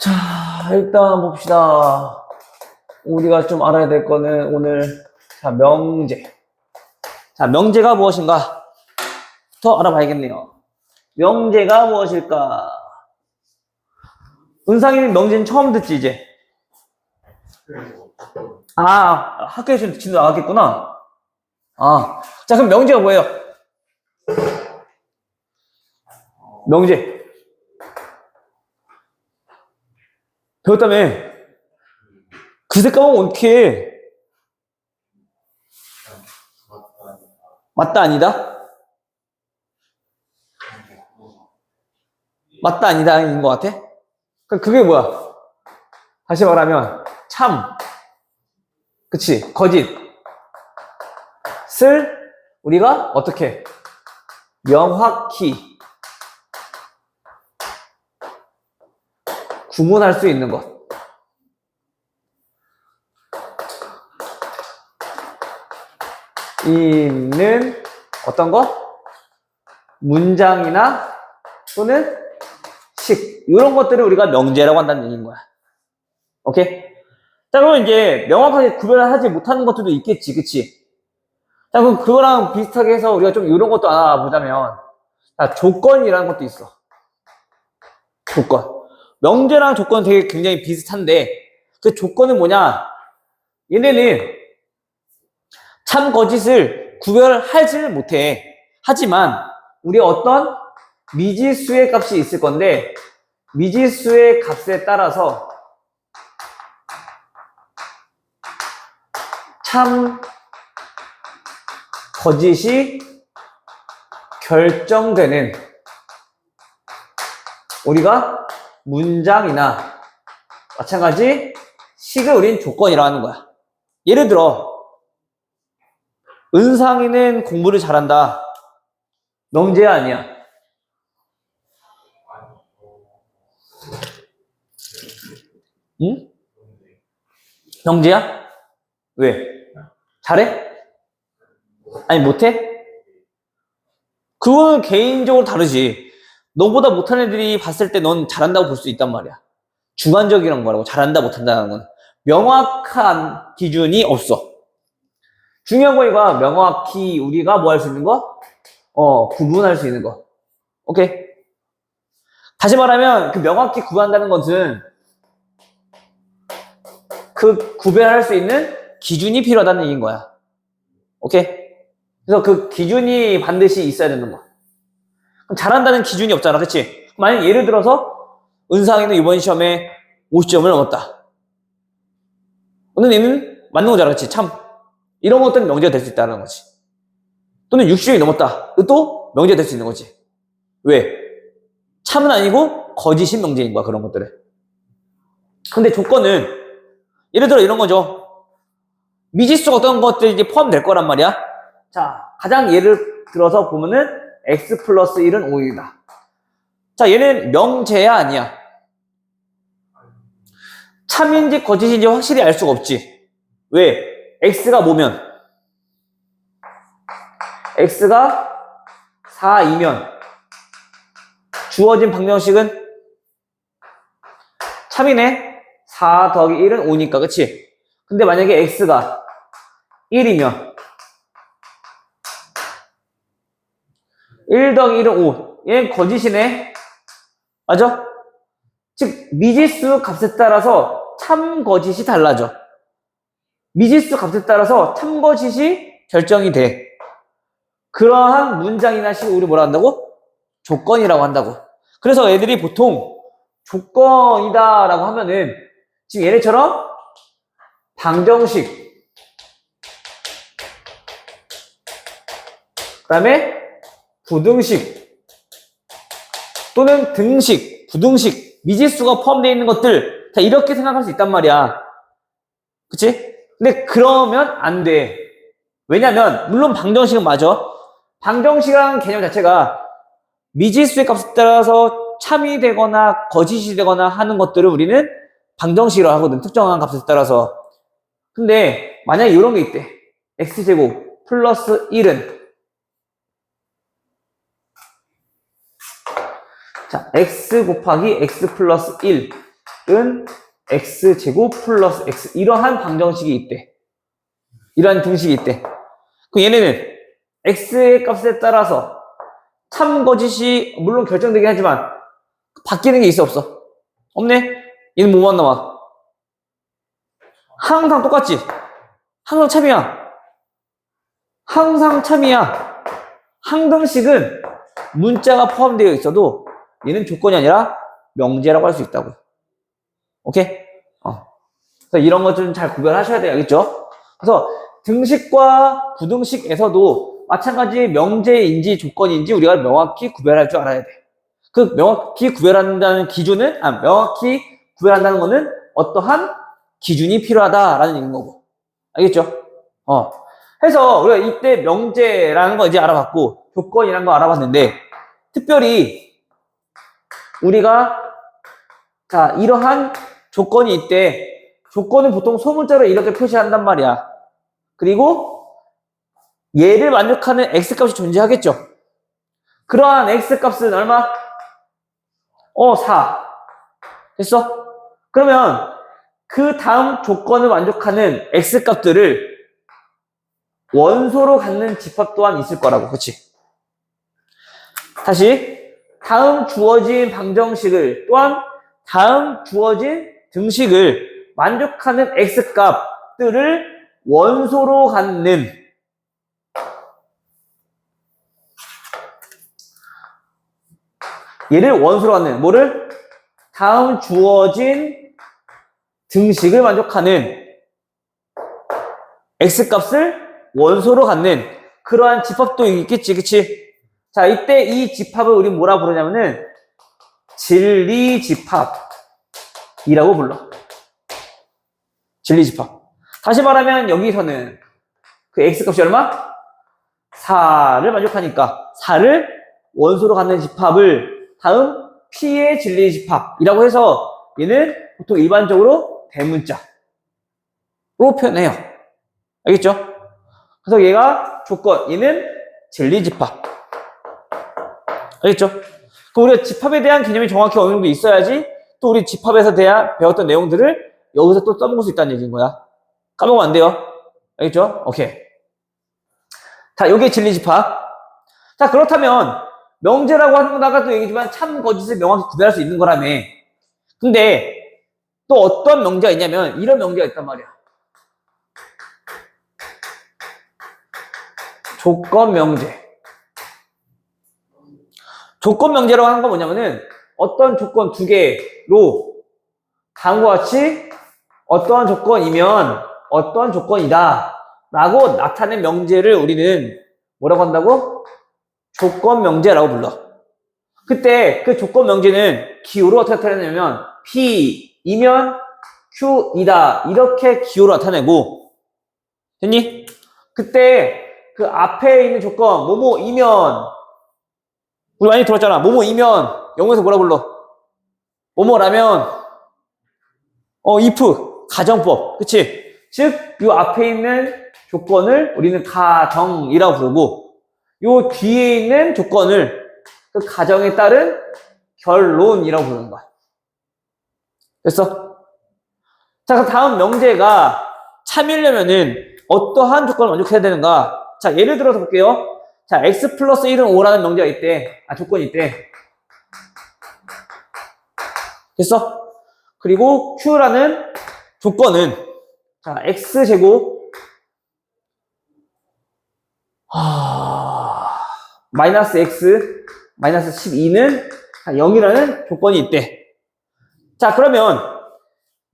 자, 일단 봅시다. 우리가 좀 알아야 될 거는 오늘, 자, 명제. 자, 명제가 무엇인가? 부터 알아봐야겠네요. 명제가 무엇일까? 은상이는 명제는 처음 듣지, 이제? 아, 학교에서 진도 나왔겠구나. 아, 자, 그럼 명제가 뭐예요? 명제. 배웠다며. 그새 까먹으면 어떡해. 맞다, 아니다? 맞다, 아니다인 것 같아? 그게 뭐야? 다시 말하면, 참. 그치? 거짓. 쓸, 우리가 어떻게? 명확히 구분할 수 있는 것. 있는 어떤 것? 문장이나 또는 식. 이런 것들을 우리가 명제라고 한다는 얘기인 거야. 오케이? 자, 그러면 이제 명확하게 구별을 하지 못하는 것들도 있겠지. 그치? 자, 그럼 그거랑 비슷하게 해서 우리가 좀 이런 것도 알아보자면, 자, 조건이라는 것도 있어. 조건. 명제랑 조건은 되게 굉장히 비슷한데, 그 조건은 뭐냐? 얘네는 참 거짓을 구별하지를 못해. 하지만 우리 어떤 미지수의 값이 있을 건데, 미지수의 값에 따라서 참 거짓이 결정되는 우리가 문장이나 마찬가지 식을 우린 조건이라고 하는 거야. 예를 들어 은상이는 공부를 잘한다. 명제야, 아니야? 응? 명제야? 왜? 잘해? 아니, 못해? 그거는 개인적으로 다르지. 너보다 못한 애들이 봤을 때 넌 잘한다고 볼 수 있단 말이야. 주관적이란 거라고. 잘한다, 못한다는 건. 명확한 기준이 없어. 중요한 거 이거야. 명확히 우리가 뭐 할 수 있는 거? 구분할 수 있는 거. 오케이? 다시 말하면 그 명확히 구분한다는 것은 그 구별할 수 있는 기준이 필요하다는 얘기인 거야. 오케이? 그래서 그 기준이 반드시 있어야 되는 거야. 그럼 잘한다는 기준이 없잖아. 그치? 만약 예를 들어서 은상이는 이번 시험에 50점을 넘었다. 오늘 얘는 맞는 거잖아. 그치? 참. 이런 것들은 명제가 될 수 있다는 거지. 또는 60점이 넘었다. 또 명제가 될 수 있는 거지. 왜? 참은 아니고 거짓인 명제인 거야. 그런 것들은. 근데 조건은 예를 들어 이런 거죠. 미지수 어떤 것들이 이제 포함될 거란 말이야. 자, 가장 예를 들어서 보면은 x 플러스 1은 5이다. 자, 얘는 명제야, 아니야? 참인지 거짓인지 확실히 알 수가 없지. 왜? x가 뭐면? x가 4이면 주어진 방정식은 참이네. 4 더하기 1은 5니까, 그치? 근데 만약에 x가 1이면 1 더하기 1은 5. 얘는 거짓이네. 맞아? 즉 미지수 값에 따라서 참 거짓이 달라져. 미지수 값에 따라서 참 거짓이 결정이 돼. 그러한 문장이나 식을 우리 뭐라 한다고? 조건이라고 한다고. 그래서 애들이 보통 조건이다 라고 하면은 지금 얘네처럼 방정식, 그 다음에 부등식 또는 등식, 부등식, 미지수가 포함되어 있는 것들 다 이렇게 생각할 수 있단 말이야. 그치? 근데 그러면 안 돼. 왜냐면 물론 방정식은 맞아. 방정식이라는 개념 자체가 미지수의 값에 따라서 참이 되거나 거짓이 되거나 하는 것들을 우리는 방정식이라고 하거든. 특정한 값에 따라서. 근데 만약에 이런 게 있대. x제곱 플러스 1은 자, x 곱하기 x 플러스 1 x제곱 플러스 x 이러한 방정식이 있대. 이러한 등식이 있대. 그럼 얘네는 x의 값에 따라서 참 거짓이 물론 결정되긴 하지만 바뀌는 게 있어 없어? 없네? 얘는 뭐만 나와? 항상 똑같지? 항상 참이야. 항상 참이야. 항등식은 문자가 포함되어 있어도 얘는 조건이 아니라 명제라고 할 수 있다고. 오케이? 그래서 이런 것 좀 잘 구별하셔야 돼요. 알겠죠? 그래서 등식과 부등식에서도 마찬가지 명제인지 조건인지 우리가 명확히 구별할 줄 알아야 돼. 그 명확히 구별한다는 기준은, 명확히 구별한다는 거는 어떠한 기준이 필요하다라는 얘기인 거고. 알겠죠? 해서 우리가 이때 명제라는 거 이제 알아봤고, 조건이라는 거 알아봤는데, 특별히 우리가, 자, 이러한 조건이 있대. 조건은 보통 소문자로 이렇게 표시한단 말이야. 그리고 얘를 만족하는 x값이 존재하겠죠. 그러한 x값은 얼마? 4. 됐어? 그러면 그 다음 조건을 만족하는 x값들을 원소로 갖는 집합 또한 있을 거라고. 그치? 다시 다음 주어진 방정식을 또한 다음 주어진 등식을 만족하는 x값들을 원소로 갖는 얘를 원소로 갖는 뭐를? 다음 주어진 등식을 만족하는 x값을 원소로 갖는 그러한 집합도 있겠지. 그치? 자, 이때 이 집합을 우리 뭐라 부르냐면은 진리집합이라고 불러. 진리집합. 다시 말하면 여기서는 그 x값이 얼마? 4를 만족하니까 4를 원소로 갖는 집합을 다음 p의 진리집합이라고 해서 얘는 보통 일반적으로 대문자로 표현해요. 알겠죠? 그래서 얘가 조건, 얘는 진리집합. 알겠죠? 그럼 우리가 집합에 대한 개념이 정확히 어느 정도 있어야지 또 우리 집합에서 배웠던 내용들을 여기서 또 써먹을 수 있다는 얘기인 거야. 까먹으면 안 돼요. 알겠죠? 오케이. 자, 요게 진리집합. 자, 그렇다면 명제라고 하는 건 아까도 얘기했지만 참 거짓을 명확히 구별할 수 있는 거라며. 근데 또 어떤 명제가 있냐면 이런 명제가 있단 말이야. 조건 명제. 조건 명제라고 하는 건 뭐냐면은 어떤 조건 두 개로 다음과 같이 어떠한 조건이면 어떠한 조건이다 라고 나타낸 명제를 우리는 뭐라고 한다고? 조건 명제라고 불러. 그때 그 조건 명제는 기호로 어떻게 나타내냐면 P이면 Q이다 이렇게 기호로 나타내고 됐니? 그때 그 앞에 있는 조건 뭐뭐이면 우리 많이 들었잖아. 뭐뭐이면 영어에서 뭐라 불러? 뭐뭐라면 if 가정법. 그치? 즉 이 앞에 있는 조건을 우리는 가정이라고 부르고 요 뒤에 있는 조건을 그 가정에 따른 결론이라고 부르는 거야. 됐어? 자, 그럼 다음 명제가 참이려면은 어떠한 조건을 만족해야 되는가? 자, 예를 들어서 볼게요. 자, x 플러스 1은 5라는 명제가 있대. 조건이 있대. 됐어? 그리고 q라는 조건은 자, x제곱 마이너스 x 마이너스 12는 0이라는 조건이 있대. 자, 그러면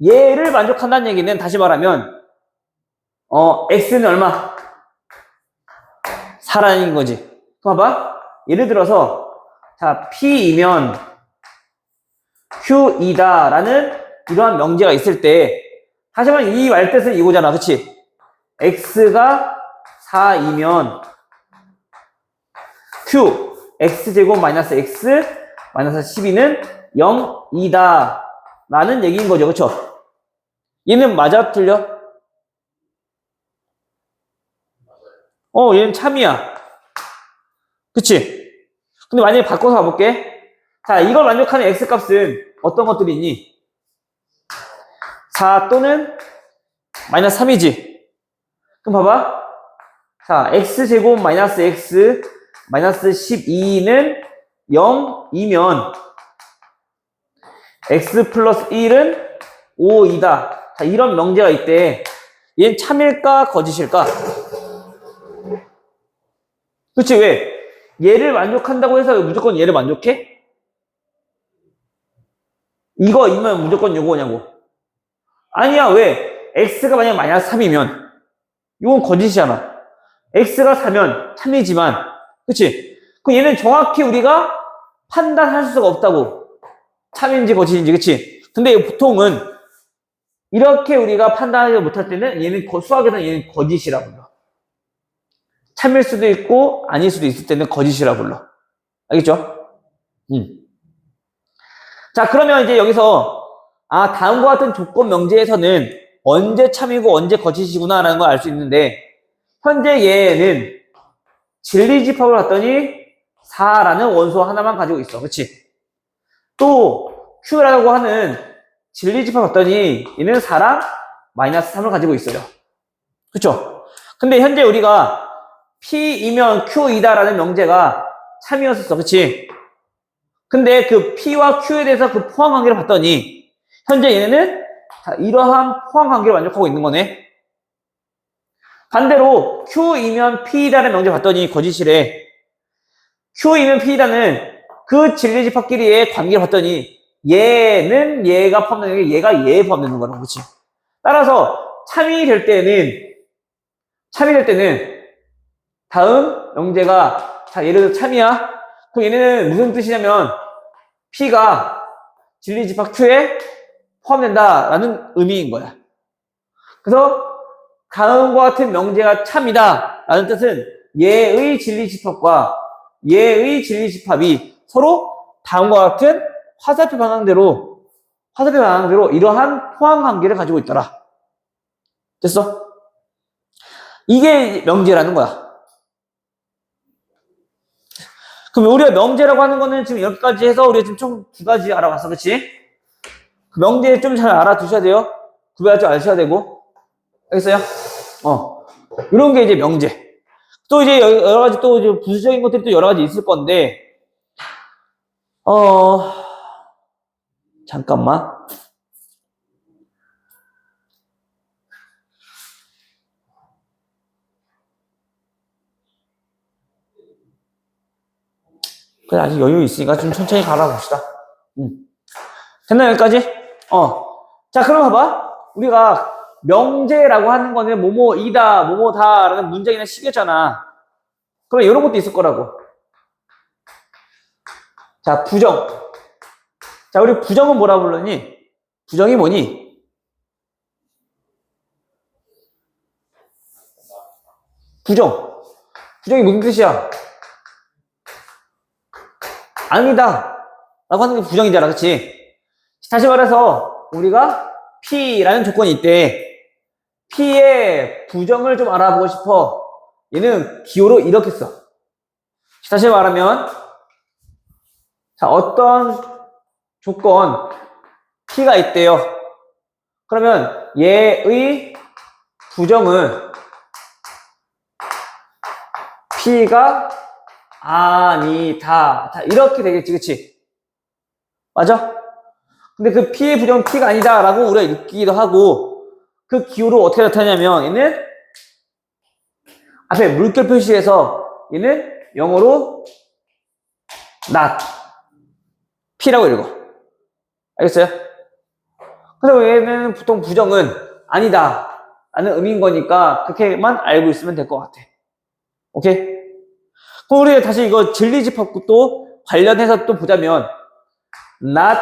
얘를 만족한다는 얘기는 다시 말하면 x는 얼마? 4라는 거지. 봐봐. 예를 들어서 자, p이면 q이다라는 이러한 명제가 있을 때 다시 말하면 이 말뜻은 이거잖아. 그치? x가 4이면 q x제곱 마이너스 x 마이너스 12는 0이다 라는 얘기인 거죠. 그쵸? 얘는 맞아? 틀려? 얘는 참이야. 그치? 근데 만약에 바꿔서 가볼게. 자, 이걸 만족하는 x값은 어떤 것들이 있니? 4 또는 마이너스 3이지. 그럼 봐봐. 자, x제곱 마이너스 x 마이너스 12는 0이면 x 플러스 1은 5이다. 자, 이런 명제가 있대. 얘는 참일까 거짓일까? 그치, 왜? 얘를 만족한다고 해서 무조건 얘를 만족해? 이거이면 무조건 요거냐고. 아니야, 왜? x가 만약 마이너스 3이면 이건 거짓이잖아. x가 4면 참이지만, 그치? 그럼 얘는 정확히 우리가 판단할 수가 없다고. 참인지 거짓인지, 그치? 근데 보통은 이렇게 우리가 판단하지 못할 때는 얘는 수학에서는 얘는 거짓이라 불러. 참일 수도 있고 아닐 수도 있을 때는 거짓이라 불러. 알겠죠? 자, 그러면 이제 여기서 다음과 같은 조건 명제에서는 언제 참이고 언제 거짓이구나 라는 걸 알 수 있는데, 현재 얘는 진리집합을 봤더니 4라는 원소 하나만 가지고 있어. 그치? 또 Q라고 하는 진리집합 봤더니 얘는 4랑 마이너스 3을 가지고 있어요. 그쵸? 근데 현재 우리가 P이면 Q이다라는 명제가 참이었었어. 그치? 근데 그 P와 Q에 대해서 그 포항 관계를 봤더니 현재 얘네는 이러한 포항 관계를 만족하고 있는 거네. 반대로 Q이면 P이다라는 명제 봤더니 거짓이래. Q이면 P이다는 그 진리집합끼리의 관계를 봤더니 얘는 얘가 포함되는 게 얘가 얘에 포함되는 거라고. 그치? 따라서 참이 될 때는 다음 명제가, 자, 예를 들어 참이야. 그럼 얘네는 무슨 뜻이냐면 P가 진리집합 Q에 포함된다라는 의미인 거야. 그래서 다음과 같은 명제가 참이다 라는 뜻은 얘의 진리집합과 얘의 진리집합이 서로 다음과 같은 화살표 방향대로 이러한 포항 관계를 가지고 있더라. 됐어? 이게 명제라는 거야. 그럼 우리가 명제라고 하는 거는 지금 여기까지 해서 우리가 지금 총 2가지 알아봤어. 그치? 그 명제 좀 잘 알아두셔야 돼요. 구별할 줄 아셔야 되고. 알겠어요? 이런 게 이제 명제. 또 이제 여러 가지 또 이제 부수적인 것들이 또 여러 가지 있을 건데, 잠깐만. 그래, 아직 여유 있으니까 좀 천천히 갈아봅시다. 됐나, 여기까지? 자, 그럼 봐봐. 우리가 명제라고 하는 거는 뭐뭐이다, 뭐뭐다라는 문장이나 시계잖아. 그럼 이런 것도 있을 거라고. 자, 부정. 자, 우리 부정은 뭐라 부르니? 부정이 뭐니? 부정이 무슨 뜻이야? 아니다 라고 하는 게 부정이잖아. 그치? 다시 말해서 우리가 P라는 조건이 있대. P의 부정을 좀 알아보고 싶어. 얘는 기호로 이렇게 써. 다시 말하면, 자, 어떤 조건 P가 있대요. 그러면 얘의 부정은 P가 아니다. 자, 이렇게 되겠지. 그치? 맞아? 근데 그 P의 부정은 P가 아니다 라고 우리가 읽기도 하고, 그 기호로 어떻게 나타나냐면 얘는 앞에 물결 표시해서 얘는 영어로 not P라고 읽어. 알겠어요? 그래서 얘는 보통 부정은 아니다 라는 의미인 거니까 그렇게만 알고 있으면 될 것 같아. 오케이? 그럼 우리 다시 이거 진리집합 또 관련해서 또 보자면 not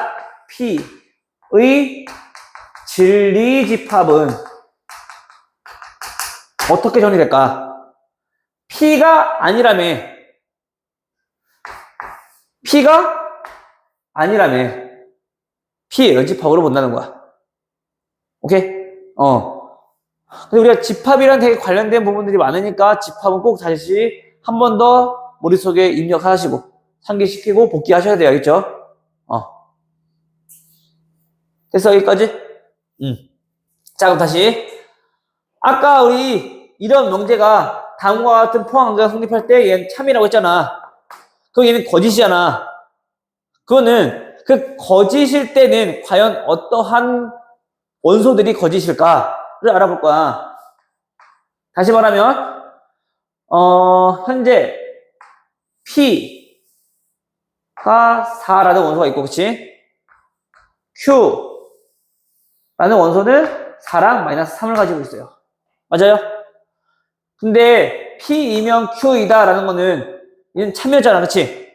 P의 진리집합은 어떻게 정리될까? P가 아니라며. P의 연집합으로 본다는 거야. 오케이? 근데 우리가 집합이랑 되게 관련된 부분들이 많으니까 집합은 꼭 다시 한 번 더 머릿속에 입력하시고 상기시키고 복귀하셔야 돼요. 알겠죠? 됐어, 여기까지? 자, 그럼 다시. 아까 우리 이런 명제가 다음과 같은 포함관계가 성립할 때 얘는 참이라고 했잖아. 그럼 얘는 거짓이잖아. 그거는 그 거짓일 때는 과연 어떠한 원소들이 거짓일까를 알아볼 거야. 다시 말하면 현재 P가 4라는 원소가 있고, 그치? Q라는 원소는 4랑 마이너스 3을 가지고 있어요. 맞아요? 근데 P이면 Q이다 라는 거는 얘는 참여잖아, 그치?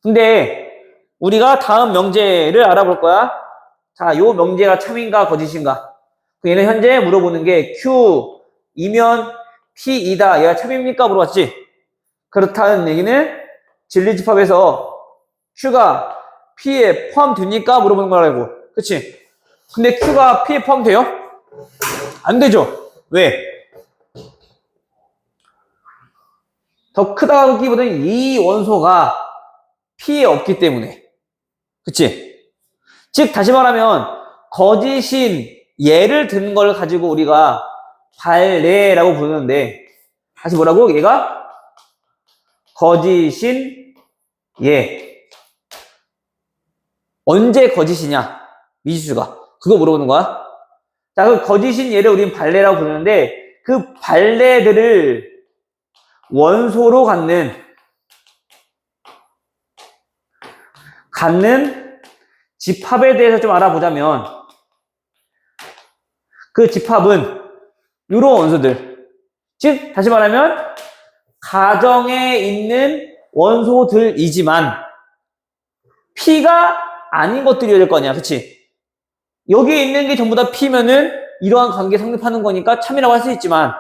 근데 우리가 다음 명제를 알아볼 거야. 자, 요 명제가 참인가 거짓인가? 얘는 현재 물어보는 게 Q이면 P이다. 얘가 참입니까? 물어봤지? 그렇다는 얘기는 진리집합에서 Q가 P에 포함됩니까? 물어보는 거라고. 그치? 근데 Q가 P에 포함돼요? 안 되죠? 왜? 더 크다기보다는 이 원소가 P에 없기 때문에. 그치? 즉, 다시 말하면, 거짓인 예를 든 걸 가지고 우리가 발례라고 부르는데, 다시 뭐라고? 얘가 거짓인 예. 언제 거짓이냐? 미지수가. 그거 물어보는 거야. 자, 그 거짓인 예를 우리는 발례라고 부르는데, 그 발례들을 원소로 갖는 집합에 대해서 좀 알아보자면, 그 집합은 이런 원소들. 즉, 다시 말하면, 가정에 있는 원소들이지만, P가 아닌 것들이어야 될 거 아니야. 그치? 여기에 있는 게 전부 다 P면은 이러한 관계 성립하는 거니까 참이라고 할 수 있지만,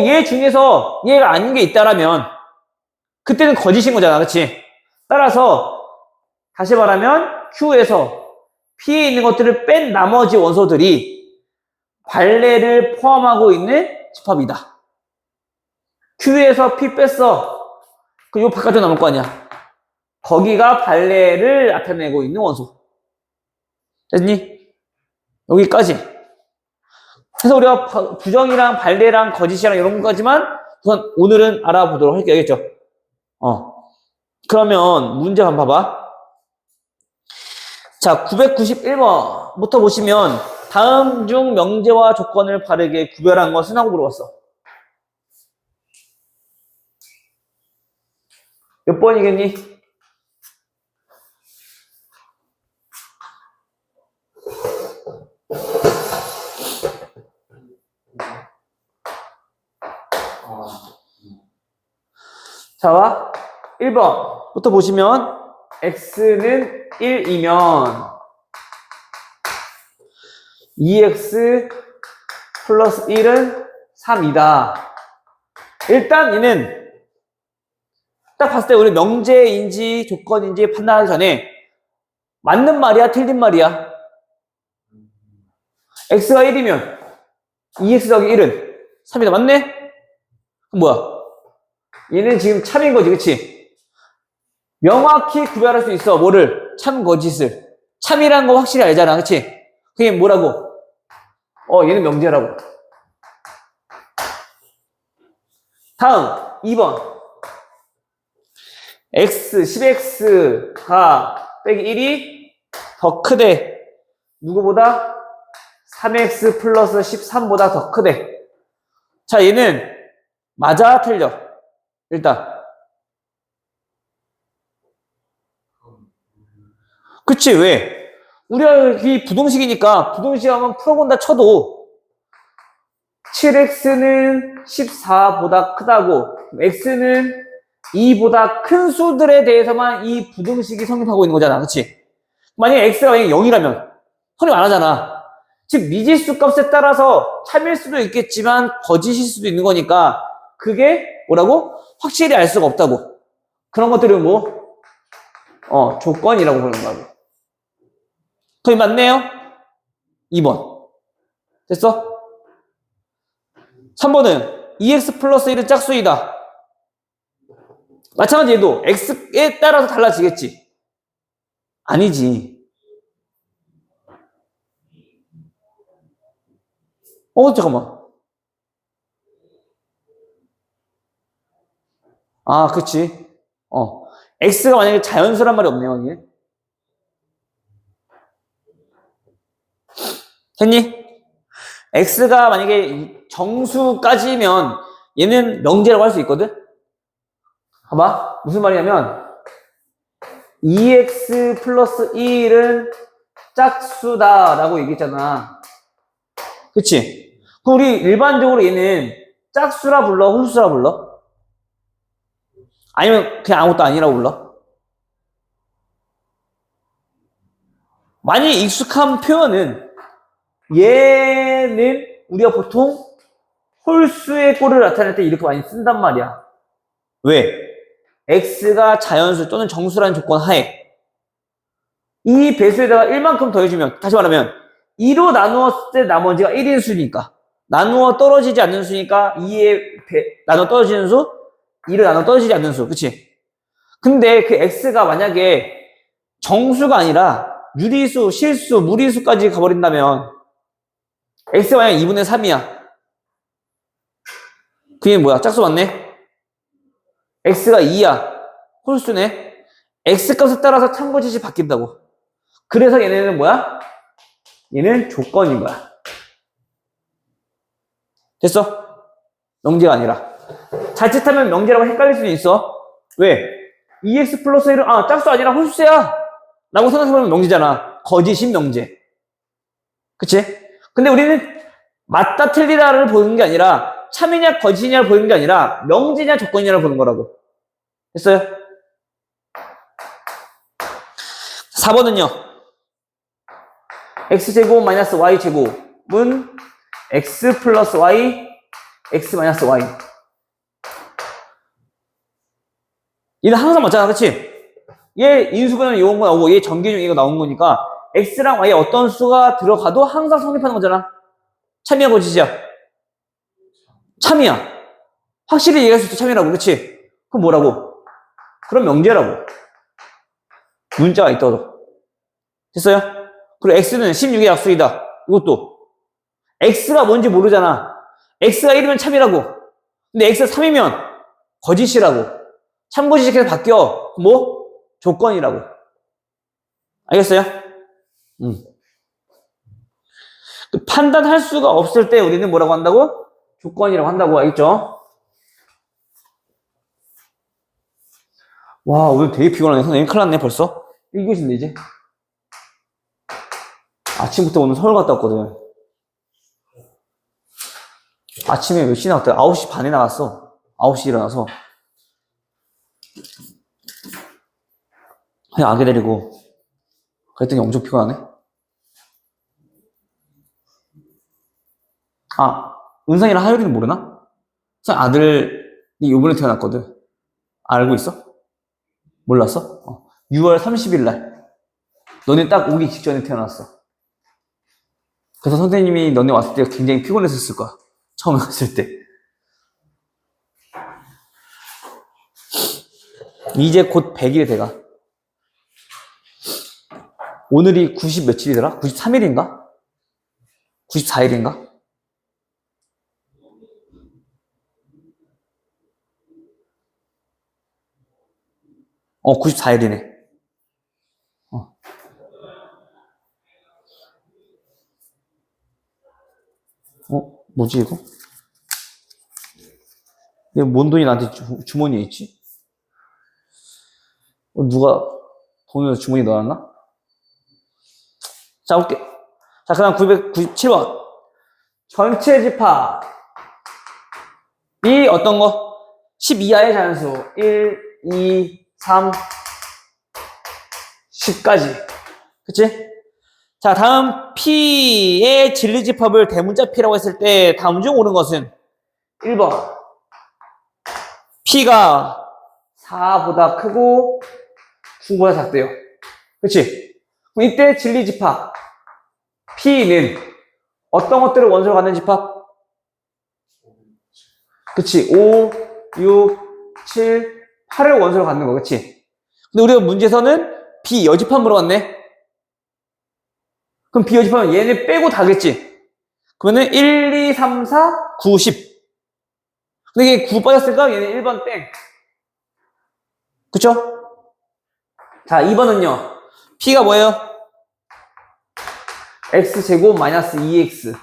얘 중에서 얘가 아닌 게 있다라면, 그때는 거짓인 거잖아. 그치? 따라서, 다시 말하면, Q에서 P에 있는 것들을 뺀 나머지 원소들이 발레를 포함하고 있는 집합이다. Q에서 P 뺐어. 그럼 요 바깥으로 남을 거 아니야. 거기가 발레를 나타내고 있는 원소. 됐니? 여기까지. 그래서 우리가 부정이랑 발레랑 거짓이랑 이런 것까지만 우선 오늘은 알아보도록 할게요. 알겠죠? 그러면 문제 한번 봐봐. 자, 991번부터 보시면 다음 중 명제와 조건을 바르게 구별한 것은 하고 물어봤어. 몇 번이겠니? 자, 1번부터 보시면 x는 1이면 2x 플러스 1은 3이다. 일단 얘는 딱 봤을 때 우리 명제인지 조건인지 판단하기 전에 맞는 말이야, 틀린 말이야? x가 1이면 2x 더하기 1은 3이다. 맞네? 그럼 뭐야? 얘는 지금 참인 거지, 그치? 명확히 구별할 수 있어. 뭐를? 참, 거짓을. 참이라는 거 확실히 알잖아, 그치? 그게 뭐라고? 얘는 명제라고. 다음, 2번. x, 10x가 빼기 1이 더 크대. 누구보다? 3x 플러스 13보다 더 크대. 자, 얘는 맞아, 틀려? 일단. 그치, 왜? 우리가 이 부동식이니까 부동식 하면 풀어본다 쳐도 7x는 14보다 크다고 x는 2보다 큰 수들에 대해서만 이 부등식이 성립하고 있는 거잖아. 그치? 만약에 x가 0이라면 성립 안 하잖아. 즉 미지수 값에 따라서 참일 수도 있겠지만 거짓일 수도 있는 거니까 그게 뭐라고? 확실히 알 수가 없다고. 그런 것들은 뭐? 조건이라고 부르는 거고. 그게 맞네요? 2번. 됐어? 3번은 2x 플러스 1은 짝수이다. 마찬가지 얘도 x에 따라서 달라지겠지. 아니지. 잠깐만. 아, 그치. x가 만약에 자연수란 말이 없네요, 이게. 됐니? x가 만약에 정수까지면 얘는 명제라고 할 수 있거든? 봐봐. 무슨 말이냐면 2x 플러스 1은 짝수다라고 얘기했잖아. 그치? 그럼 우리 일반적으로 얘는 짝수라 불러? 홀수라 불러? 아니면 그냥 아무것도 아니라고 불러? 만약 익숙한 표현은 얘는 우리가 보통 홀수의 꼴을 나타낼 때 이렇게 많이 쓴단 말이야. 왜? x가 자연수 또는 정수라는 조건 하에 이 배수에다가 1만큼 더해주면, 다시 말하면 2로 나누었을 때 나머지가 1인 수니까 나누어 떨어지지 않는 수니까 2에 나눠 떨어지는 수, 2로 나눠 떨어지지 않는 수. 그치? 근데 그 x가 만약에 정수가 아니라 유리수, 실수, 무리수까지 가버린다면 x가 만약 2분의 3이야. 그게 뭐야? 짝수 맞네? x가 2야. 홀수네. x값에 따라서 참고지시 바뀐다고. 그래서 얘네는 뭐야? 얘는 조건인 거야. 됐어? 명제가 아니라. 자칫하면 명제라고 헷갈릴 수는 있어. 왜? 2x 플러스 1은 짝수 아니라 홀수야 라고 생각해보면 명제잖아. 거짓인 명제. 그치? 근데 우리는 맞다 틀리다를 보는 게 아니라 참이냐 거짓이냐를 보는 게 아니라 명제냐 조건이냐를 보는 거라고. 됐어요? 4번은요. x제곱 마이너스 y제곱은 x 플러스 y, x 마이너스 y. 얘는 항상 맞잖아. 그치? 얘 인수분해 이런 거 나오고 얘 전개중 이거 나온 거니까 x랑 y에 어떤 수가 들어가도 항상 성립하는 거잖아. 참이야 거짓이야? 참이야. 확실히 얘기할 수 있어. 참이라고. 그렇지? 그럼 뭐라고? 그럼 명제라고. 문자가 있더라도. 됐어요? 그리고 x는 16의 약수이다. 이것도 x가 뭔지 모르잖아. x가 1이면 참이라고. 근데 x가 3이면 거짓이라고. 참고지식해서 바뀌어. 뭐? 조건이라고. 알겠어요? 판단할 수가 없을 때 우리는 뭐라고 한다고? 조건이라고 한다고. 알겠죠? 와, 오늘 되게 피곤하네. 선생님 큰일 났네 벌써. 1교시인데 이제. 아침부터 오늘 서울 갔다 왔거든. 아침에 몇 시에 나왔다? 9시 반에 나갔어. 9시 일어나서. 그냥 아기 데리고. 그랬더니 엄청 피곤하네. 은상이랑 하율이는 모르나? 아들이 요번에 태어났거든. 알고 있어? 몰랐어? 6월 30일 날. 너네 딱 오기 직전에 태어났어. 그래서 선생님이 너네 왔을 때 굉장히 피곤했었을 거야. 처음에 왔을 때. 이제 곧 100일이 돼가. 오늘이 90 며칠이더라? 93일인가? 94일인가? 어, 94일이네. 뭐지, 이거? 이거 뭔 돈이 나한테 주머니에 있지? 누가 돈을 주머니에 넣어놨나? 자, 볼게. 자, 그 다음 997번. 전체 집합. 이 어떤 거? 10 이하의 자연수. 1, 2, 3, 10까지. 그치? 자, 다음 P의 진리집합을 대문자 P라고 했을 때 다음 중 옳은 것은 1번. P가 4보다 크고 9보다 작대요. 그치? 그럼 이때 진리집합 P는 어떤 것들을 원소로 갖는 집합? 그치? 5, 6, 7, 8을 원소로 갖는 거. 그치? 근데 우리가 문제에서는 B 여집합 물어봤네. 그럼 B 여집합은 얘네 빼고 다겠지? 그러면은 1, 2, 3, 4, 9, 10. 근데 이게 9 빠졌으니까 얘는 1번 땡. 그쵸? 자, 2번은요. P가 뭐예요? X제곱 마이너스 2X.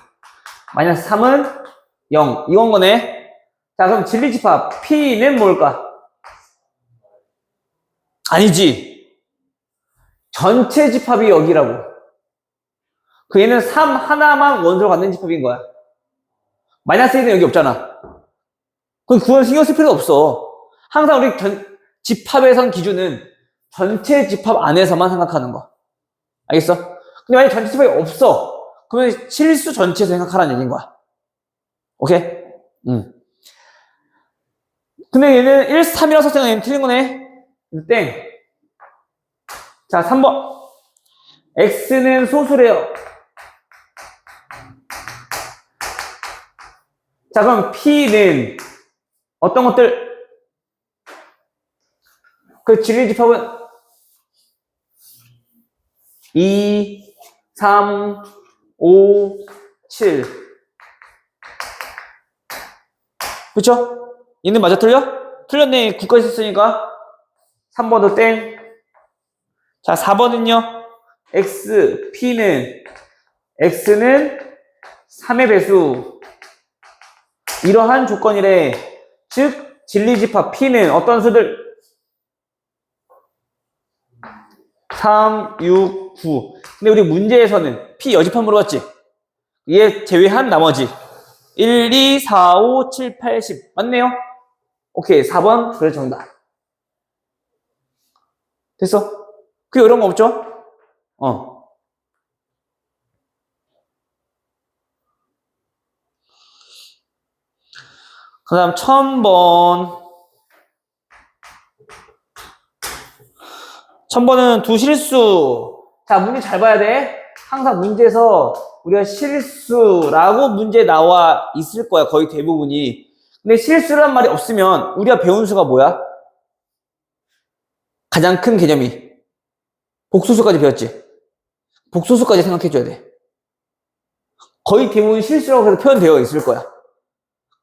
마이너스 3은 0. 이건 거네. 자, 그럼 진리집합. P는 뭘까? 아니지. 전체 집합이 여기라고. 그 얘는 3 하나만 원소로 갖는 집합인 거야. 마이너스 1은 여기 없잖아. 그건 신경 쓸 필요가 없어. 항상 우리 집합에선 기준은 전체 집합 안에서만 생각하는 거. 알겠어? 근데 만약에 전체 집합이 없어. 그러면 실수 전체에서 생각하라는 얘기인 거야. 오케이? 근데 얘는 1, 3이라고 썼잖아. 얘는 틀린 거네. 땡. 자, 3번. X는 소수래요. 자, 그럼 P는 어떤 것들? 그 진리집합은 2, 3, 5, 7. 그쵸? 얘는 맞아, 틀려? 틀렸네. 9까지 썼으니까. 3번도 땡. 자, 4번은요. X는 3의 배수. 이러한 조건이래. 즉, 진리집합 P는 어떤 수들? 3, 6, 9. 근데 우리 문제에서는 P 여집합 물어봤지? 얘 제외한 나머지 1, 2, 4, 5, 7, 8, 10 맞네요? 오케이 4번 그래 정답. 됐어? 그게 어려운 거 없죠? 그 다음 1000번은 두 실수. 자, 문제 잘 봐야 돼. 항상 문제에서 우리가 실수라고 문제 나와 있을 거야. 거의 대부분이. 근데 실수란 말이 없으면 우리가 배운 수가 뭐야? 가장 큰 개념이 복소수까지 배웠지. 복소수까지 생각해줘야 돼. 거의 대부분 실수라고 해서 표현되어 있을 거야.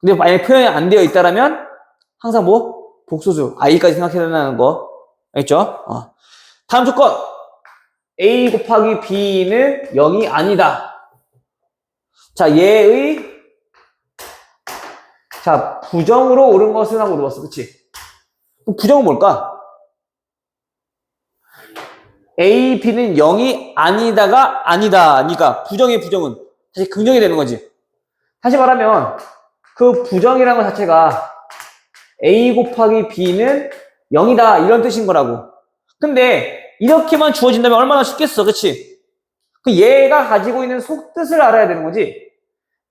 근데 만약에 표현이 안 되어 있다라면 항상 뭐? 복소수, i까지 생각해야 된다는 거. 알겠죠? 다음 조건. a 곱하기 b는 0이 아니다. 자, 얘의 자, 부정으로 옳은 것은 하고 물어봤어. 그치? 그럼 부정은 뭘까? a, b는 0이 아니다가 아니다. 그러니까 부정의 부정은 다시 긍정이 되는 거지. 다시 말하면 그 부정이라는 것 자체가 a 곱하기 b는 0이다 이런 뜻인 거라고. 근데 이렇게만 주어진다면 얼마나 쉽겠어. 그치? 그 얘가 가지고 있는 속뜻을 알아야 되는 거지.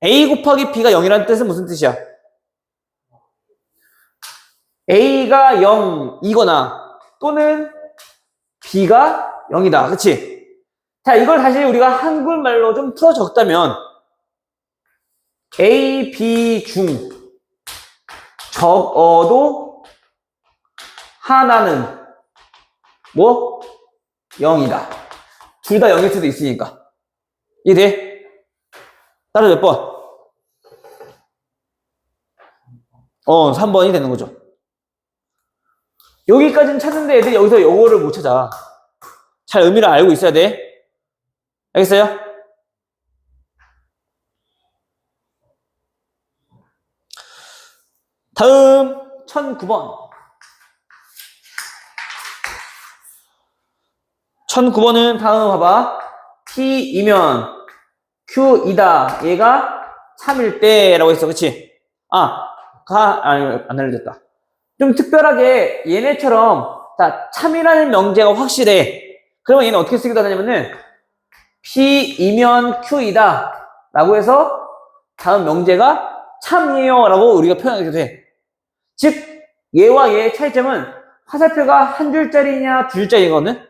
a 곱하기 b가 0이라는 뜻은 무슨 뜻이야? a가 0이거나 또는 b가 0이다. 그치? 자, 이걸 다시 우리가 한글말로 좀 풀어 적다면 a, b 중 적어도 하나는 뭐? 0이다. 둘 다 0일 수도 있으니까. 이해돼? 따라 몇 번? 3번이 되는 거죠. 여기까지는 찾는데 애들이 여기서 요거를 못 찾아. 잘 의미를 알고 있어야 돼. 알겠어요? 다음 1009번. 1009번은 다음 봐봐. P이면 Q이다. 얘가 참일 때라고 했어. 그치? 아니, 안 알려졌다. 좀 특별하게 얘네처럼 자, 참이라는 명제가 확실해. 그러면 얘는 어떻게 쓰기도 하냐면은 P이면 Q이다 라고 해서 다음 명제가 참이에요 라고 우리가 표현하게 돼. 즉 얘와 얘의 차이점은 화살표가 한 줄짜리냐 두 줄짜리거든.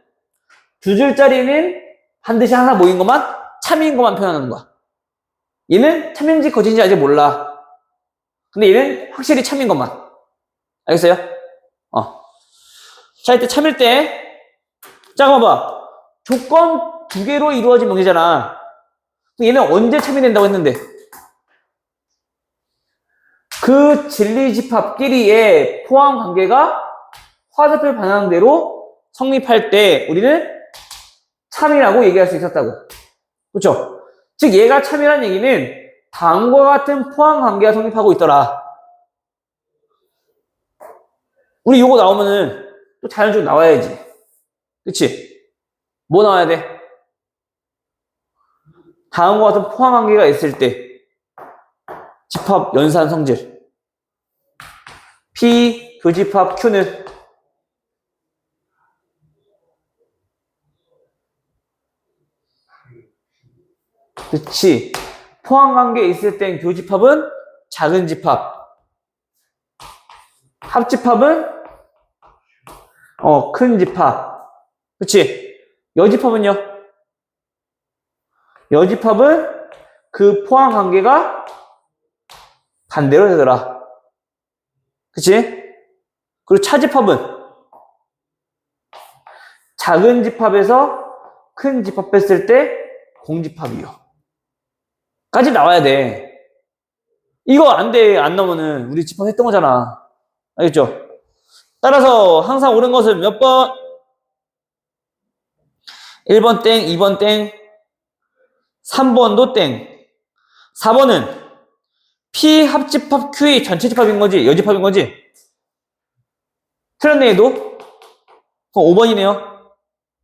두 줄짜리는 반드시 하나 모인 것만 참인 것만 표현하는 거야. 얘는 참인지 거짓인지 아직 몰라. 근데 얘는 확실히 참인 것만. 알겠어요? 자, 이때 참일 때 자, 봐봐. 조건 두 개로 이루어진 명제잖아. 얘는 언제 참이 된다고 했는데? 그 진리집합끼리의 포함 관계가 화살표 반항대로 성립할 때 우리는 참이라고 얘기할 수 있었다고. 그렇죠? 즉 얘가 참이라는 얘기는 다음과 같은 포함 관계가 성립하고 있더라. 우리 요거 나오면은 또 자연적으로 나와야지. 그치? 뭐 나와야 돼? 다음과 같은 포함 관계가 있을 때 집합 연산 성질 P 교집합 Q는 그치? 포함 관계에 있을 땐 교집합은 작은 집합, 합집합은 큰 집합. 그치? 여집합은요? 여집합은 그 포함 관계가 반대로 되더라. 그치? 그리고 차집합은 작은 집합에서 큰 집합 뺐을 때 공집합이요. 까지 나와야 돼. 이거 안 돼. 안 나오면은 우리 집합 했던 거잖아. 알겠죠? 따라서 항상 옳은 것은 몇 번? 1번 땡, 2번 땡, 3번도 땡. 4번은 P 합집합 Q의 전체 집합인 거지? 여집합인 거지? 틀렸네 얘도? 그럼 5번이네요.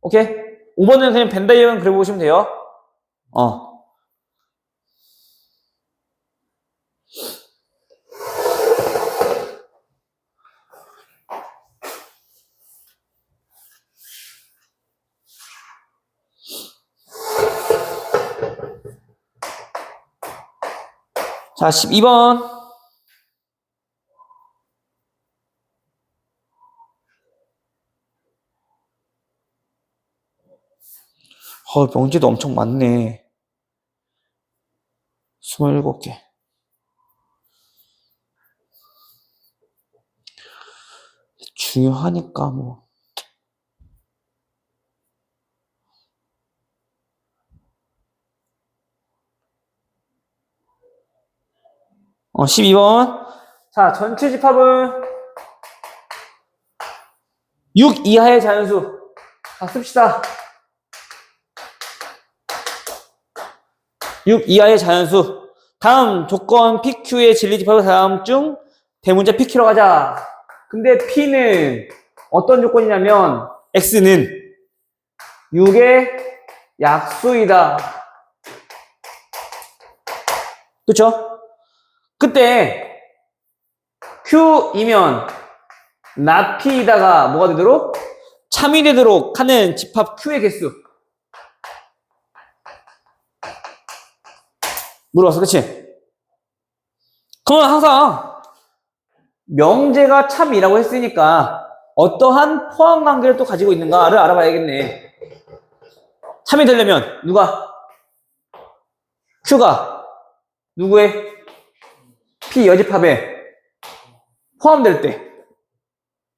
오케이? 5번은 그냥 벤 다이어그램 그려보시면 돼요. 자, 12번. 명제도 엄청 많네. 27개. 중요하니까 뭐. 12번. 자, 전체 집합은 6 이하의 자연수. 자, 씁시다. 6 이하의 자연수. 다음 조건 PQ의 진리집합의 다음 중 대문자 PQ로 가자. 근데 P는 어떤 조건이냐면 X는 6의 약수이다. 그쵸? 그때 Q이면 not P이다가 뭐가 되도록? 참이 되도록 하는 집합 Q의 개수. 물어봤어, 그치? 그러면 항상 명제가 참이라고 했으니까 어떠한 포함 관계를 또 가지고 있는가를 알아봐야겠네. 참이 되려면 누가? Q가 누구의? P 여집합에 포함될 때.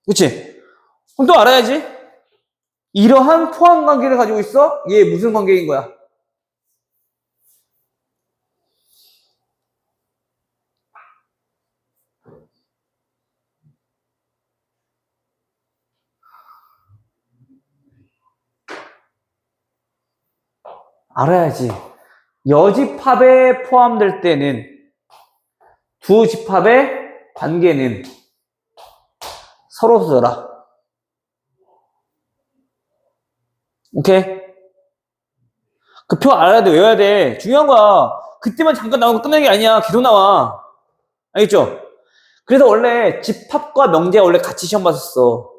그치? 그럼 또 알아야지. 이러한 포함 관계를 가지고 있어? 얘 무슨 관계인 거야? 알아야지. 여집합에 포함될 때는 두 집합의 관계는 서로 서더라. 오케이? 그 표 알아야 돼, 외워야 돼. 중요한 거야. 그때만 잠깐 나오고 끝나는 게 아니야. 계속 나와. 알겠죠? 그래서 원래 집합과 명제가 원래 같이 시험 봤었어.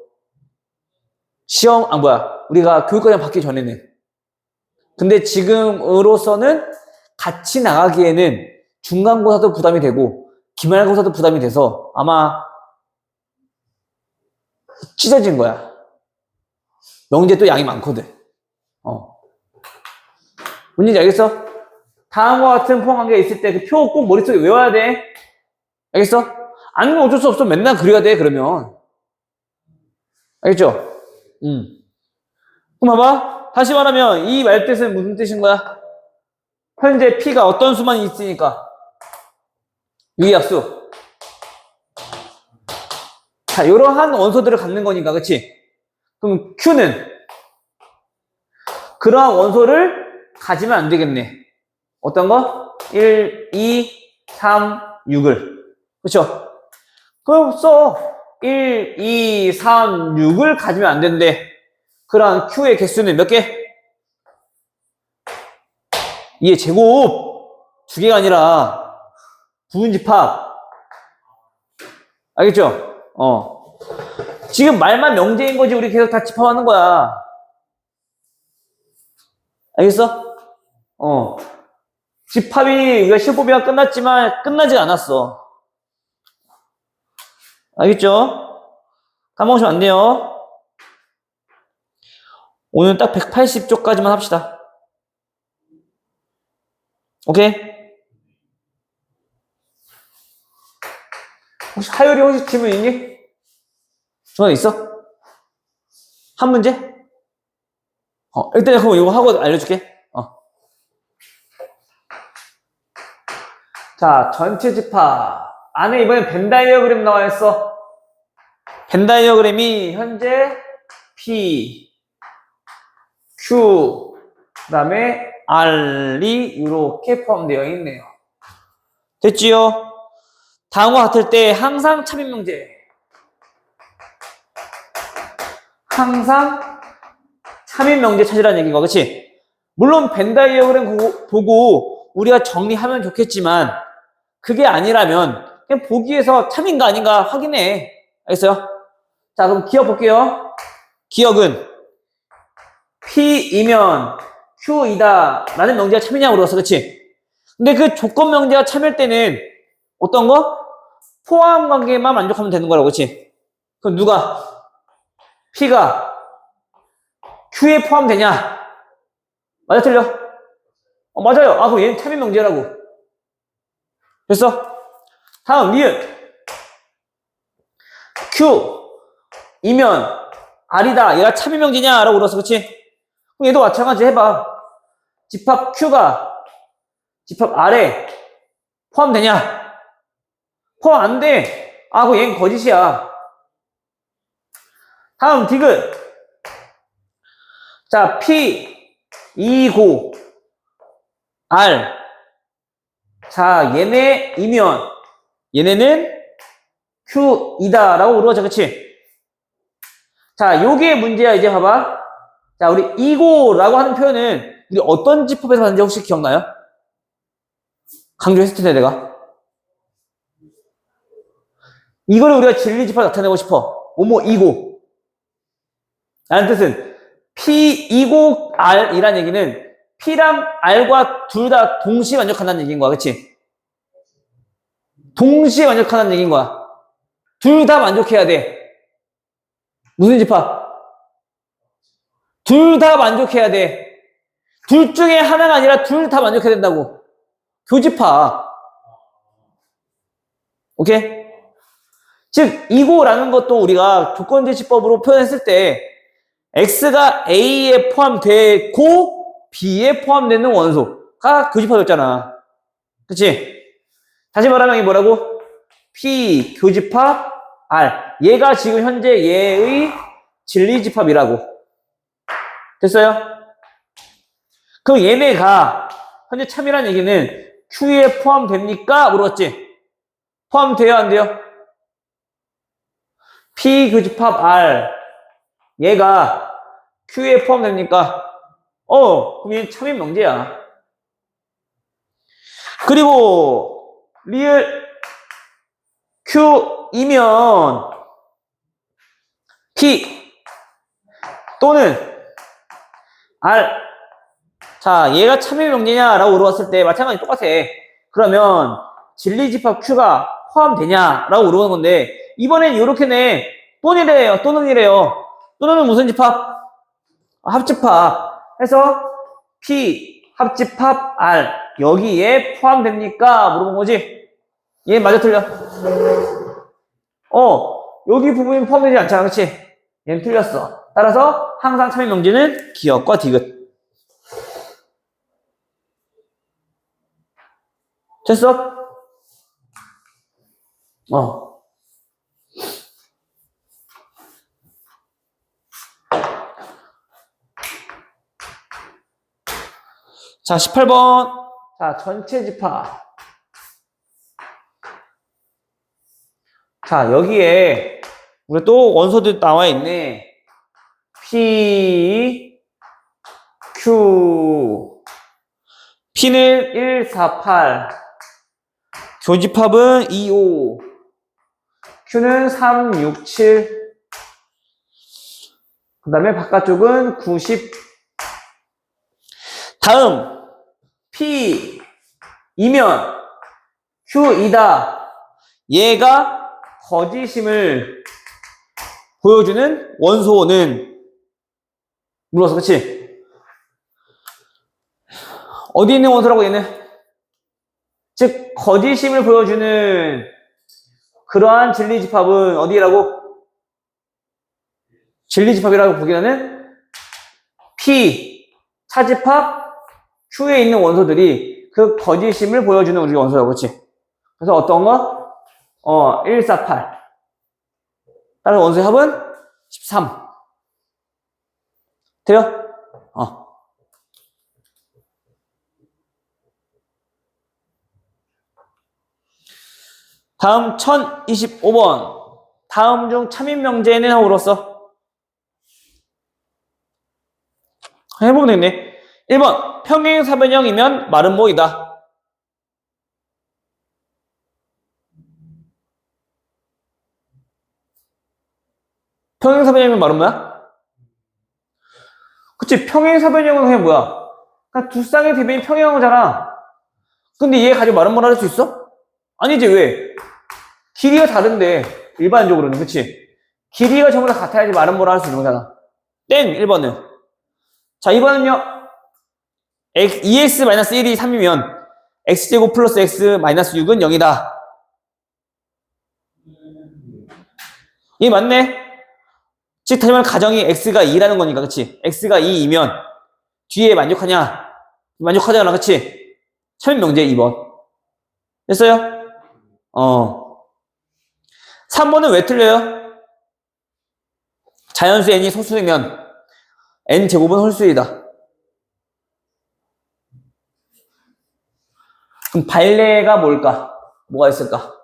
우리가 교육과정 받기 전에는. 근데 지금으로서는 같이 나가기에는 중간고사도 부담이 되고 기말고사도 부담이 돼서 아마 찢어진 거야. 명제 또 양이 많거든. 뭔지 알겠어? 다음과 같은 포함 관계가 있을 때 그 표 꼭 머릿속에 외워야 돼. 알겠어? 아니면 어쩔 수 없어. 맨날 그려야 돼, 그러면. 알겠죠? 그럼 봐봐. 다시 말하면 이 말뜻은 무슨 뜻인 거야? 현재 P가 어떤 수만 있으니까? 유의약수. 자, 이러한 원소들을 갖는 거니까, 그치? 그럼 Q는 그러한 원소를 가지면 안 되겠네. 어떤 거? 1, 2, 3, 6을. 그쵸? 그럼 써. 1, 2, 3, 6을 가지면 안 된대. 그러한 Q의 개수는 몇 개? 2의 제곱. 두 개가 아니라 부분집합. 알겠죠? 지금 말만 명제인 거지 우리 계속 다 집합하는 거야. 알겠어? 집합이 실법이가 끝났지만 끝나지 않았어. 알겠죠? 까먹으시면 안 돼요. 오늘 딱 180쪽까지만 합시다. 오케이? 혹시 하율이 혹시 질문 있니? 중간에 있어? 한 문제? 일단 그럼 이거 하고 알려줄게. 자, 전체 집합. 안에 이번엔 벤 다이어그램 나와 있어. 벤 다이어그램이 현재 P, Q, 그 다음에 R이 이렇게 포함되어 있네요. 됐지요? 다음과 같을 때 항상 참인명제. 항상 참인명제 찾으라는 얘기인 거, 그치? 물론 벤 다이어그램 보고 우리가 정리하면 좋겠지만 그게 아니라면 그냥 보기에서 참인가 아닌가 확인해. 알겠어요? 자, 그럼 기억 볼게요. 기억은 P이면 Q이다 라는 명제가 참이냐고 물었어. 그치? 근데 그 조건 명제가 참일 때는 어떤 거? 포함 관계만 만족하면 되는 거라고. 그치? 그럼 누가? P가 Q에 포함되냐? 맞아, 틀려? 맞아요. 그럼 얘는 참인 명제라고. 됐어? 다음, 니은. Q이면 R이다. 얘가 참인 명제냐? 라고 물었어. 그치? 그럼 얘도 마찬가지 해봐. 집합 Q가 집합 R에 포함되냐? 포함 안 돼. 그럼 얘는 거짓이야. 다음, 디귿. 자, P, 2고, R. 자, 얘네이면, 얘네는 Q이다. 라고 물어보자. 그치? 자, 요게 문제야. 이제 봐봐. 자, 우리 이고라고 하는 표현은 우리 어떤 집합에서 봤는지 혹시 기억나요? 강조했을 텐데, 내가. 이거를 우리가 진리집합 나타내고 싶어. 뭐뭐 이고. 라는 뜻은 P2고 R이라는 얘기는 P랑 R과 둘 다 동시에 만족한다는 얘기인 거야. 그치? 동시에 만족한다는 얘기인 거야. 둘 다 만족해야 돼. 무슨 집합? 둘 다 만족해야 돼. 둘 중에 하나가 아니라 둘 다 만족해야 된다고. 교집합. 오케이? 즉, 이고라는 것도 우리가 조건제시법으로 표현했을 때 X가 A에 포함되고 B에 포함되는 원소가 교집합이었잖아. 그치? 다시 말하면 이게 뭐라고? P 교집합 R. 얘가 지금 현재 얘의 진리집합이라고. 됐어요? 그럼 얘네가 현재 참이라는 얘기는 Q에 포함됩니까? 물었지? 포함돼요? 안 돼요? P 교집합 R. 얘가 Q에 포함됩니까? 그럼 얘는 참인 명제야. 그리고 리을 Q이면 P 또는 R. 자, 얘가 참인 명제냐라고 물어봤을 때 마찬가지 똑같아. 그러면 진리집합 Q가 포함되냐라고 물어보는 건데 이번엔 이렇게네. 또는이래요. 또는이래요. 또는은 무슨 집합? 합집합. 해서 P 합집합 R 여기에 포함됩니까? 물어본 거지? 얘 맞아 틀려? 여기 부분이 포함되지 않잖아. 그치? 얘는 틀렸어. 따라서 항상 참인 명제는 기억과 디귿. 됐어? 자, 18번. 자, 전체 집합. 자, 여기에 우리 또 원소들 나와 있네. P, Q. P는 1, 4, 8. 교집합은 2, 5. Q는 3, 6, 7. 그 다음에 바깥쪽은 90. 다음, P, 이면, Q, 이다. 얘가 거짓임을 보여주는 원소는 물어서, 그치? 어디 있는 원소라고 얘는? 즉, 거짓임을 보여주는 그러한 진리집합은 어디라고? 진리집합이라고 보기에는 P, 차집합, Q에 있는 원소들이 그 거짓임을 보여주는 우리 원소라고, 그치? 그래서 어떤 거? 1, 4, 8. 따라서 원소의 합은 13. 돼요? 다음 1025번. 다음 중 참인명제는 하고 울었어. 해보면 되겠네. 1번. 평행사변형이면 말은 뭐이다? 평행사변형이면 말은 뭐야? 그치, 평행사변형은 그냥 뭐야? 그냥 두 쌍의 대변이 평행한 거잖아. 근데 얘 가지고 말은 뭐라 할 수 있어? 아니지, 왜? 길이가 다른데, 일반적으로는, 그치? 길이가 전부 다 같아야지 말은 뭐라 할 수 있는 거잖아. 땡! 1번은. 자, 2번은요. 2x-1이 3이면 x제곱 플러스 x-6은 0이다. 이게 맞네? 즉, 다시 말하면 가정이 x가 2라는 거니까, 그치? x가 2이면 뒤에 만족하냐? 만족하잖아, 그치? 참인명제 2번. 됐어요? 3번은 왜 틀려요? 자연수 n이 소수이면 n제곱은 홀수이다. 그럼 발레가 뭘까? 뭐가 있을까?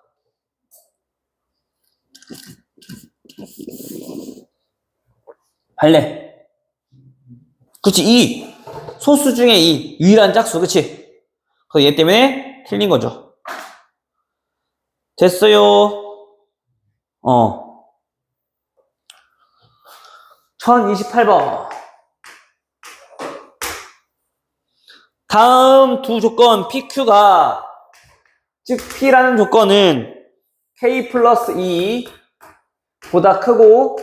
발레. 그치, 2. 소수 중에 2. 유일한 짝수, 그치? 그래서 얘 때문에 틀린 거죠. 됐어요. 1028번. 다음 두 조건, PQ가, 즉, P라는 조건은 K 플러스 2 보다 크고,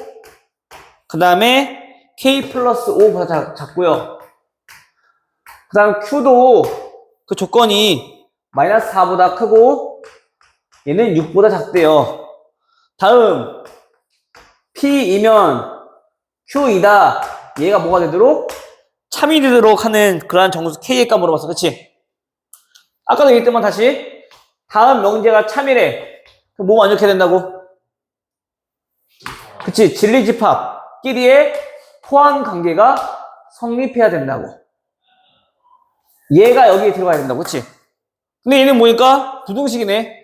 그 다음에 K 플러스 5보다 작고요. 그 다음 Q도 그 조건이 마이너스 4보다 크고, 얘는 6보다 작대요. 다음, P이면 Q이다. 얘가 뭐가 되도록? 참이 되도록 하는 그러한 정수 K의 값 물어봤어. 그치? 아까도 얘기했더만 다시. 다음 명제가 참이래. 그럼 뭐 만족해야 된다고? 그치? 진리집합끼리의 포함 관계가 성립해야 된다고. 얘가 여기에 들어가야 된다고. 그치? 근데 얘는 뭐니까? 부등식이네.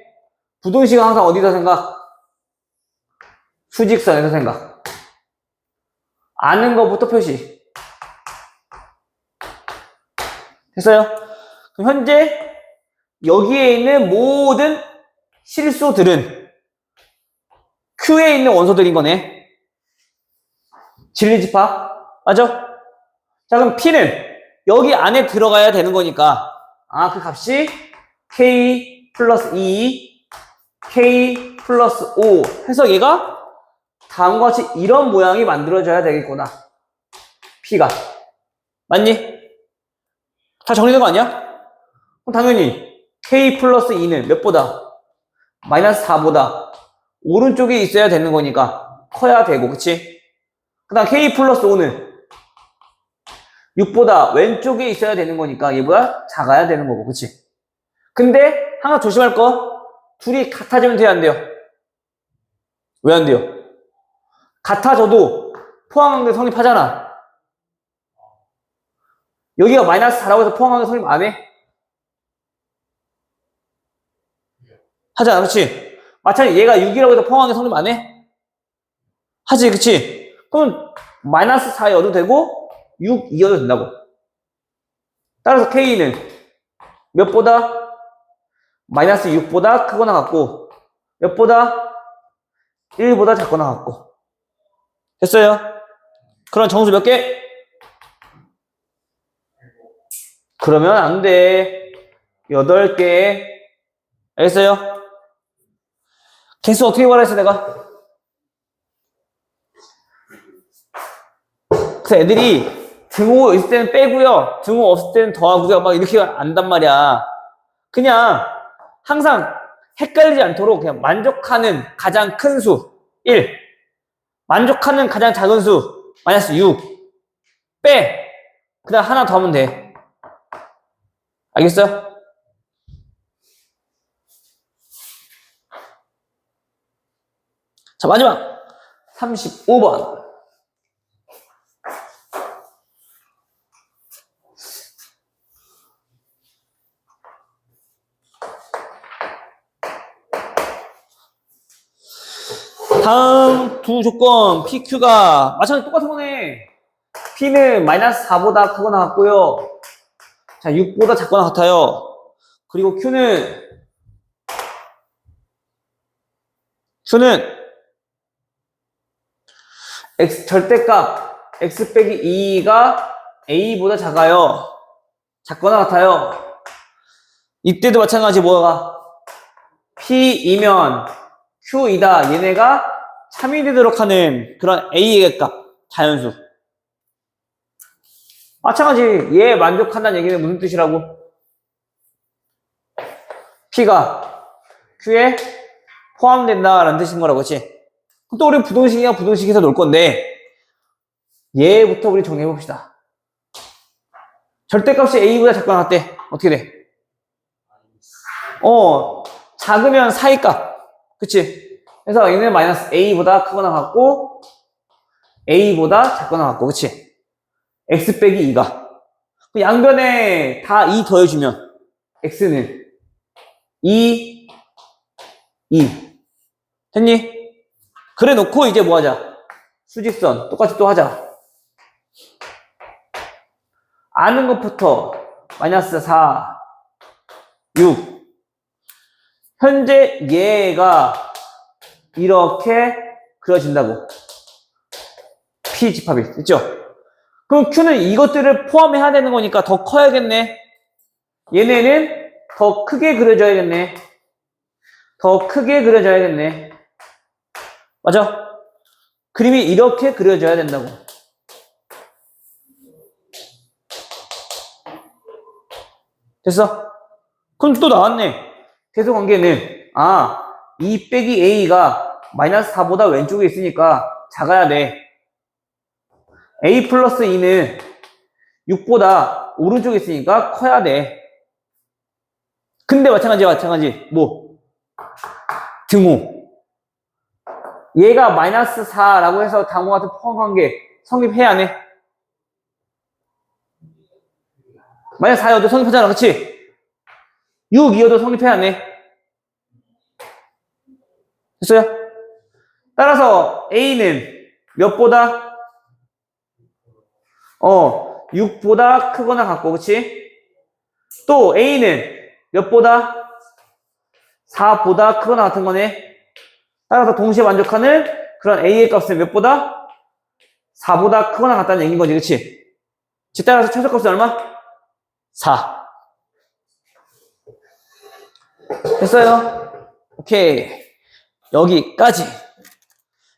부등식은 항상 어디서 생각? 수직선에서 생각. 아는 것부터 표시. 됐어요? 그럼 현재 여기에 있는 모든 실수들은 Q에 있는 원소들인 거네. 진리집합. 맞아? 자, 그럼 P는 여기 안에 들어가야 되는 거니까 그 값이 K 플러스 2, K 플러스 5 해서 얘가 다음과 같이 이런 모양이 만들어져야 되겠구나. P가. 맞니? 다 정리된 거 아니야? 그럼 당연히 K 플러스 2는 몇 보다? 마이너스 4보다 오른쪽에 있어야 되는 거니까 커야 되고, 그치? 그 다음 K 플러스 5는 6보다 왼쪽에 있어야 되는 거니까 얘보다 작아야 되는 거고, 그치? 근데 하나 조심할 거, 둘이 같아지면 돼요, 안 돼요? 왜 안 돼요? 같아져도 포함관계 성립하잖아. 여기가 마이너스 4라고 해서 포함하는 게 성립 안 해? 하잖아, 그치? 마찬가지 얘가 6이라고 해서 포함하는 게 성립 안 해? 하지, 그치? 그럼 마이너스 4여도 되고 6, 2여도 된다고. 따라서 K는 몇보다? 마이너스 6보다 크거나 같고 몇보다? 1보다 작거나 같고. 됐어요? 그럼 정수 몇 개? 그러면 안 돼. 8개. 알겠어요? 개수 어떻게 구하라 했어, 내가? 그래서 애들이 등호 있을 때는 빼고요. 등호 없을 때는 더하고요. 막 이렇게 안단 말이야. 그냥 항상 헷갈리지 않도록 그냥 만족하는 가장 큰 수 1. 만족하는 가장 작은 수 마이너스 6. 빼. 그 다음 하나 더 하면 돼. 알겠어요? 자, 마지막 35번. 다음 두 조건 PQ가 마찬가지 똑같은 거네. P는 마이너스 4보다 크거나 같고요. 자, 6보다 작거나 같아요. 그리고 Q는 절대값 X 빼기 2가 A보다 작거나 같아요. 이때도 마찬가지 뭐가? P이면 Q이다. 얘네가 참이되도록 하는 그런 A의 값, 자연수. 마찬가지 얘 만족한다는 얘기는 무슨 뜻이라고? P가 Q에 포함된다라는 뜻인 거라고, 그치? 또 우리 부동식이랑 부동식에서 놀 건데 얘부터 우리 정리해 봅시다. 절대값이 A보다 작거나 같대. 어떻게 돼? 작으면 사이값. 그치? 그래서 얘는 마이너스 A보다 크거나 같고 A보다 작거나 같고, 그치? X 빼기 2가 양변에 다 2 더해주면 X는 2, 2 됐니? 그래 놓고 이제 뭐 하자? 수직선 똑같이 또 하자. 아는 것부터 마이너스 4, 6 현재 얘가 이렇게 그려진다고. P 집합이 됐죠? 그럼 Q는 이것들을 포함해야 되는 거니까 더 커야겠네. 얘네는 더 크게 그려져야겠네. 더 크게 그려져야겠네. 맞아? 그림이 이렇게 그려져야 된다고. 됐어? 그럼 또 나왔네. 대소관계는 2 빼기 A가 마이너스 4보다 왼쪽에 있으니까 작아야 돼. A 플러스 2는 6보다 오른쪽에 있으니까 커야 돼. 근데 마찬가지. 뭐? 등호. 얘가 마이너스 4라고 해서 당호 같은 포함한 게 성립해야 안 해? 마이너스 4여도 성립하잖아, 그치? 6, 2여도 성립해야 안 해? 됐어요? 따라서 A는 몇보다? 6보다 크거나 같고, 그치? 또 A는 몇보다? 4보다 크거나 같은 거네. 따라서 동시에 만족하는 그런 A의 값은 몇보다? 4보다 크거나 같다는 얘기인 거지, 그치? 즉 따라서 최소값은 얼마? 4. 됐어요? 오케이. 여기까지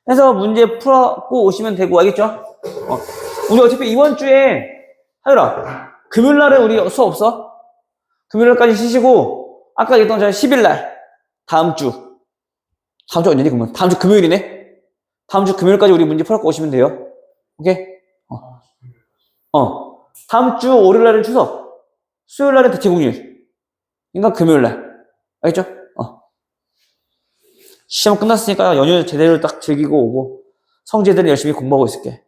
해서 문제 풀고 오시면 되고, 알겠죠? 우리 어차피 이번 주에 하율아, 금요일날은 우리 수업 없어? 금요일날까지 쉬시고 아까 얘기했던 저 10일날 다음 주 언제니 그러면? 다음 주 금요일이네? 다음 주 금요일까지 우리 문제 풀고 오시면 돼요. 오케이? 다음 주 월요일날은 추석, 수요일날은 대체공휴일, 그러니까 금요일날. 알겠죠? 시험 끝났으니까 연휴 제대로 딱 즐기고 오고 성재들은 열심히 공부하고 있을게.